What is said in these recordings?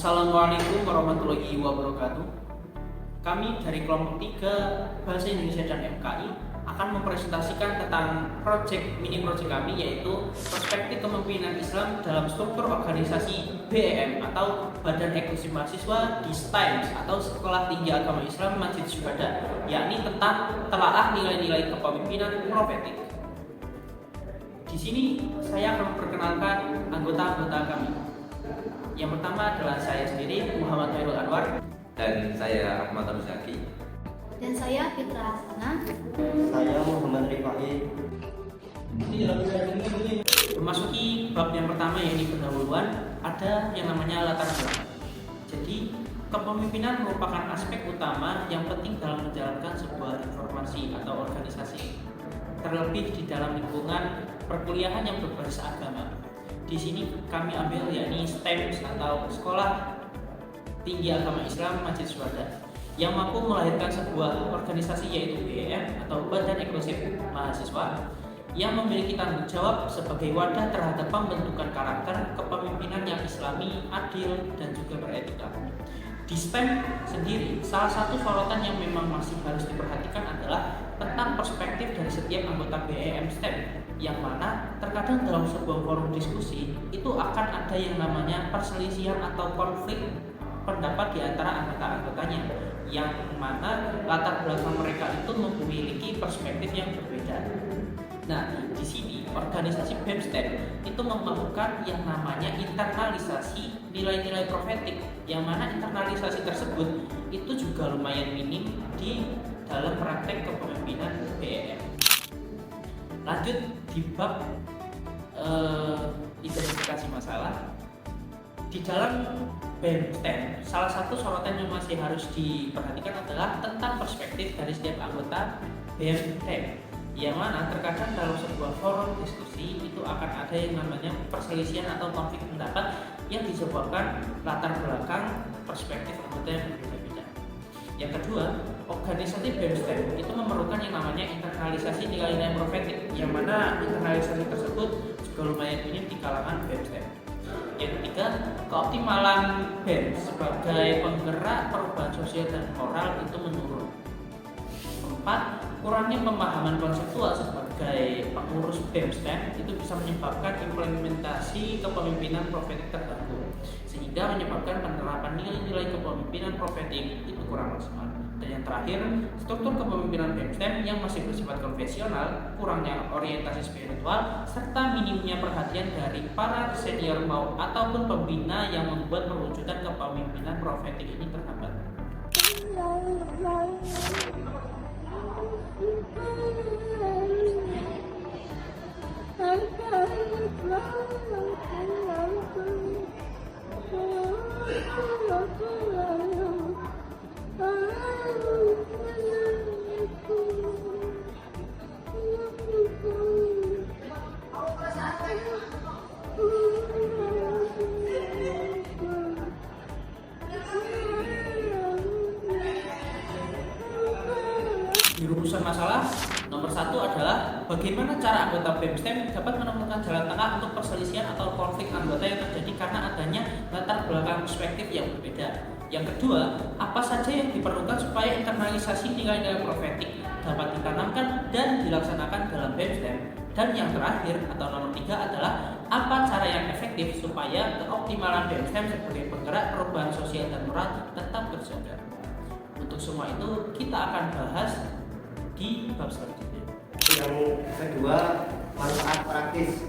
Assalamualaikum warahmatullahi wabarakatuh. Kami dari kelompok 3 Bahasa Indonesia dan MKI akan mempresentasikan tentang mini project kami, yaitu perspektif kepemimpinan Islam dalam struktur organisasi BEM atau Badan Eksekutif Mahasiswa di STIMES atau Sekolah Tinggi Agama Islam Masjid Syuhada, yakni tentang telaah nilai-nilai kepemimpinan profetik. Di sini saya akan memperkenalkan anggota-anggota kami. Yang pertama adalah saya sendiri, Muhammad Khairul Anwar. Dan saya Ahmad Aruzaki. Dan saya Fitra Hasana. Saya Muhammad Rifai. Memasuki bab yang pertama, yaitu pendahuluan, ada yang namanya latar belakang. Jadi, kepemimpinan merupakan aspek utama yang penting dalam menjalankan sebuah informasi atau organisasi, terlebih di dalam lingkungan perkuliahan yang berbasis agama. Di sini kami ambil yakni STIMES atau Sekolah Tinggi Agama Islam Masjid Syuhada, yang mampu melahirkan sebuah organisasi yaitu BEM atau Badan Eksekutif Mahasiswa, yang memiliki tanggung jawab sebagai wadah terhadap pembentukan karakter kepemimpinan yang islami, adil, dan juga beretika. Di STEM sendiri, salah satu sorotan yang memang masih harus diperhatikan adalah tentang perspektif dari setiap anggota BEM STEM, yang mana terkadang dalam sebuah forum diskusi itu akan ada yang namanya perselisihan atau konflik pendapat di antara anggota-anggotanya, yang mana latar belakang mereka itu memiliki perspektif yang berbeda. Nah, di sini organisasi BEM STEM itu melakukan yang namanya internalisasi nilai-nilai profetik, yang mana internalisasi tersebut itu juga lumayan minim di dalam praktek kepemimpinan BEM. Lanjut di bab identifikasi masalah. Di dalam BEM STEM, salah satu sorotan yang masih harus diperhatikan adalah tentang perspektif dari setiap anggota BEM STEM, yang mana terkadang dalam sebuah forum diskusi itu akan ada yang namanya perselisihan atau konflik pendapat yang disebabkan latar belakang perspektif anggota yang berbeda-beda. Yang kedua, organisasi BEM STEM itu memerlukan yang namanya internalisasi nilai-nilai profetik, yang mana internalisasi tersebut juga lumayan minim di kalangan BEM STEM. Yang ketiga, keoptimalan BEM sebagai penggerak perubahan sosial dan moral itu menurun. Keempat, kurangnya pemahaman konseptual sebagai pengurus BEM STEM itu bisa menyebabkan implementasi kepemimpinan profetik terganggu, sehingga menyebabkan penerapan nilai-nilai kepemimpinan profetik itu kurang maksimal. Dan yang terakhir, struktur kepemimpinan BEM STEM yang masih bersifat konvensional, kurangnya orientasi spiritual, serta minimnya perhatian dari para senior ataupun pembina yang membuat perwujudan kepemimpinan profetik ini terhambat. Di rumusan masalah nomor 1 adalah bagaimana cara anggota BEM STEM dapat menemukan jalan tengah untuk perselisihan atau konflik anggota yang terjadi karena adanya latar belakang perspektif yang berbeda. Yang kedua, apa saja yang diperlukan supaya internalisasi nilai-nilai profetik dapat ditanamkan dan dilaksanakan dalam BEM STEM. Dan yang terakhir atau nomor 3 adalah apa cara yang efektif supaya keoptimalan BEM STEM sebagai penggerak perubahan sosial dan moral tetap terjaga. Untuk semua itu kita akan bahas di bab selanjutnya. Yang kedua, manfaat praktis.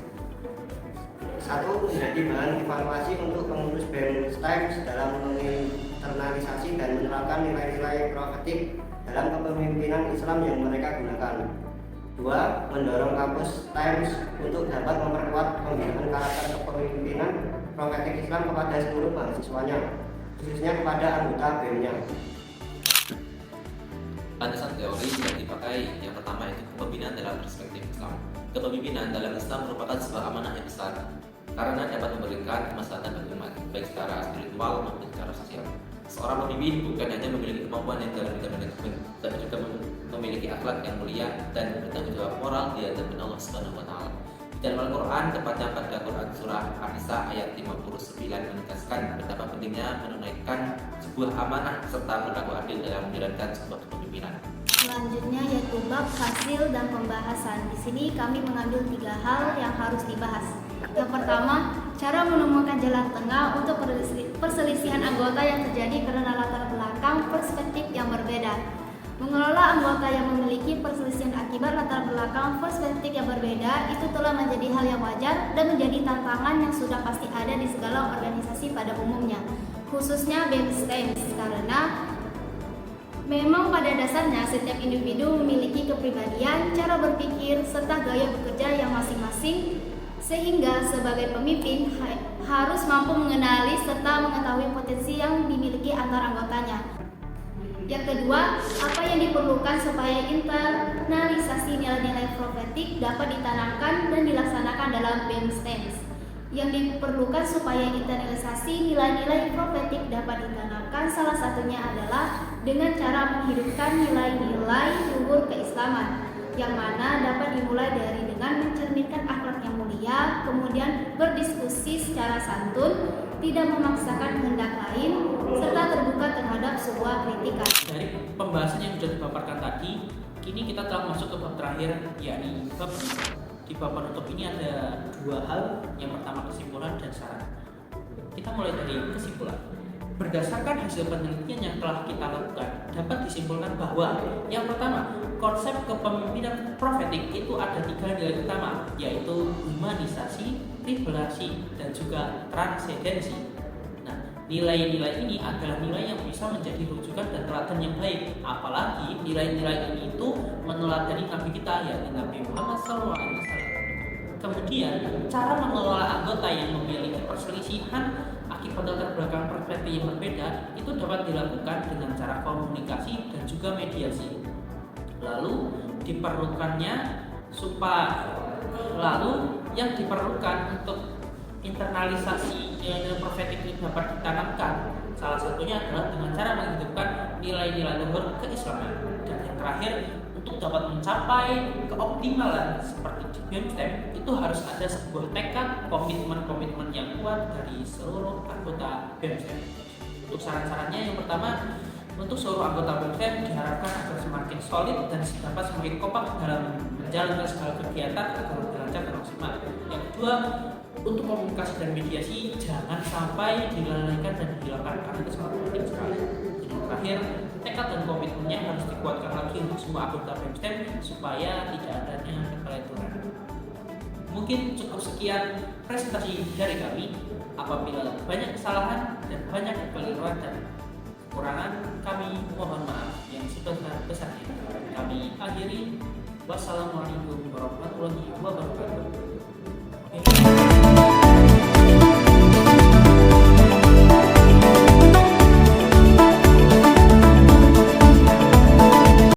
1. Menjadi bahan evaluasi untuk pengurus BEM STEM dalam menginternalisasi dan menerapkan nilai-nilai profetik dalam kepemimpinan Islam yang mereka gunakan. 2. Mendorong kampus STEM untuk dapat memperkuat pembinaan karakter kepemimpinan profetik Islam kepada seluruh mahasiswanya, khususnya kepada anggota BEM-nya. Landasan teori yang dipakai yang pertama itu kepemimpinan dalam perspektif Islam. Kepemimpinan dalam Islam merupakan sebuah amanah yang besar karena dapat memberikan kemaslahatan bagi umat, baik secara spiritual maupun secara sosial. Seorang pemimpin bukan hanya memiliki kemampuan yang dalam bidang manajemen, tapi juga memiliki akhlak yang mulia dan bertanggung jawab moral di hadapan Allah Subhanahu wa Ta'ala. Dalam Al-Quran, tepatnya pada Quran Surah An-Nisa ayat 59 menegaskan betapa pentingnya menunaikan sebuah amanah serta berlaku adil dalam menjalankan sebuah kepemimpinan. Selanjutnya yaitu bab hasil dan pembahasan. Di sini kami mengambil 3 hal yang harus dibahas. Yang pertama, cara menemukan jalan tengah untuk perselisihan anggota yang terjadi karena latar belakang perspektif yang berbeda. Mengelola anggota yang memiliki perselisihan akibat latar belakang perspektif yang berbeda itu telah menjadi hal yang wajar dan menjadi tantangan yang sudah pasti ada di segala organisasi pada umumnya, khususnya BEM-STEM, karena memang pada dasarnya setiap individu memiliki kepribadian, cara berpikir, serta gaya bekerja yang masing-masing, sehingga sebagai pemimpin harus mampu mengenali serta mengetahui potensi yang dimiliki antar anggotanya. Yang kedua, apa yang diperlukan supaya internalisasi nilai-nilai profetik dapat ditanamkan dan dilaksanakan dalam BEM-STEM. Yang diperlukan supaya internalisasi nilai-nilai profetik dapat ditanamkan salah satunya adalah dengan cara menghidupkan nilai-nilai luhur keislaman, yang mana dapat dimulai dari dengan mencerminkan akhlak yang mulia, kemudian berdiskusi secara santun, tidak memaksakan kehendak lain, serta terbuka terhadap sebuah kritikan. Dari pembahasan yang sudah dipaparkan tadi, kini kita telah masuk ke bab terakhir, yakni bab penutup. Di bab penutup ini ada 2 hal, yang pertama kesimpulan dan saran. Kita mulai dari kesimpulan. Berdasarkan hasil penelitian yang telah kita lakukan, dapat disimpulkan bahwa yang pertama, konsep kepemimpinan profetik itu ada 3 nilai utama, yaitu humanisasi, privilegasi, dan juga transendensi. Nah, nilai-nilai ini adalah nilai yang bisa menjadi rujukan dan teladan yang baik. Apalagi nilai-nilai ini itu meneladani Nabi kita, yaitu Nabi Muhammad SAW. Kemudian, cara mengelola anggota yang memiliki perselisihan akibat latar belakang perspektif yang berbeda itu dapat dilakukan dengan cara komunikasi dan juga mediasi. Lalu yang diperlukan untuk internalisasi nilai-nilai profetik ini dapat ditanamkan, salah satunya adalah dengan cara menghidupkan nilai-nilai luhur keislaman. Dan yang terakhir, untuk dapat mencapai keoptimalan seperti di BEM-STEM itu harus ada sebuah tekad, komitmen yang kuat dari seluruh anggota BEM-STEM. Untuk saran-sarannya, yang pertama, untuk seluruh anggota BEM-STEM diharapkan agar semakin solid dan dapat semakin kompak dalam menjalankan segala kegiatan agar berlancar dan maksimal. Yang kedua, untuk komunikasi dan mediasi jangan sampai dilalaikan dan dihilangkan karena itu sangat penting sekali. Yang terakhir, tekad dan komitmennya harus dikuatkan lagi untuk semua anggota BEM-STEM supaya tidak adanya kekhawatiran. Mungkin cukup sekian presentasi dari kami. Apabila banyak kesalahan dan banyak kekeliruan dan kekurangan, kami mohon maaf yang sebesar-besarnya. Kami akhiri. Wassalamualaikum warahmatullahi wabarakatuh.